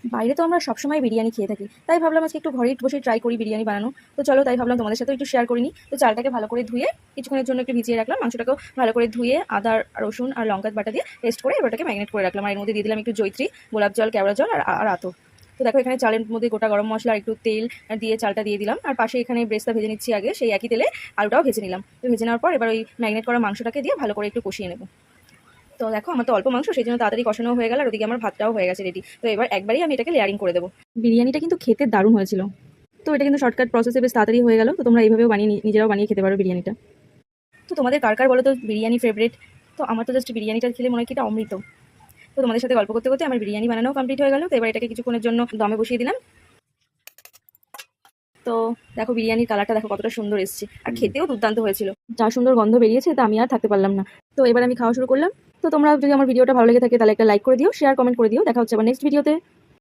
বাইরে তো আমরা সবসময় বিরিয়ানি খেয়ে থাকি, তাই ভাবলাম আজকে একটু ঘরেই বসে ট্রাই করি বিরিয়ানি বানানো। তো চলো, তাই ভাবলাম তোমাদের সাথে একটু শেয়ার করে নিই। তো চালটাকে ভালো করে ধুয়ে কিছুক্ষণের জন্য একটু ভিজিয়ে রাখলাম, মাংসটাকেও ভালো করে ধুয়ে আদা রসুন আর লঙ্কা বাটা দিয়ে পেস্ট করে এবারটাকে ম্যারিনেট করে রাখলাম। আর এর মধ্যে দিয়ে দিলাম একটু জয়িত্রী, গোলাপ জল, কেওড়া জল আর আতর। তো দেখো এখানে চালের মধ্যে গোটা গরম মশলা আর একটু তেল দিয়ে চালটা দিয়ে দিলাম, আর পাশে এখানে ব্রেস্তা ভেজে নিচ্ছি আগে, সেই একই তেলে আলুটাও ভেজে নিলাম। তো ভেজে নেওয়ার পর এবার ওই ম্যারিনেট করা মাংসটাকে দিয়ে ভালো করে একটু কষিয়ে নেবো। তো দেখো আমার তো অল্প মাংস, সেই জন্য তাড়াতাড়ি কষানো হয়ে গেল, আর ওদিকে আমার ভাতটাও হয়ে গেছে রেডি। তো এবার একবারই আমি এটাকে লেয়ারিং করে দেবো। বিরিয়ানিটা কিন্তু খেতে দারুণ হয়েছিল। তো এটা কিন্তু শর্টকাট প্রসেসে বেশ তাড়াতাড়ি হয়ে গেল। তো তোমরা এইভাবেও বানিয়ে নিজেরাও বানিয়ে খেতে পারো বিরিয়ানিটা। তো তোমাদের কার কার বলো তো বিরিয়ানি ফেভারিট? তো আমার তো জাস্ট বিরিয়ানিটা খেলে মনে হয় কি এটা অমৃত। তো তোমাদের সাথে গল্প করতে করতে আমার বিরিয়ানি বানানো কমপ্লিট হয়ে গেল। তো এবার এটাকে কিছুক্ষণের জন্য দমে বসিয়ে দিলাম। তো দেখো বিরিয়ানির কালারটা দেখো কতটা সুন্দর এসেছে, আর খেতেও দুর্দান্ত হয়েছিল। যা সুন্দর গন্ধ বেরিয়েছে, তা আমি আর থাকতে পারলাম না। তো এবার আমি খাওয়া শুরু করলাম। তো তোমরা যদি আমার ভিডিওটা ভালো লেগে থাকে তাহলে একটা লাইক করে দিও, শেয়ার কমেন্ট করে দিও। দেখা হচ্ছে আবার নেক্সট ভিডিওতে।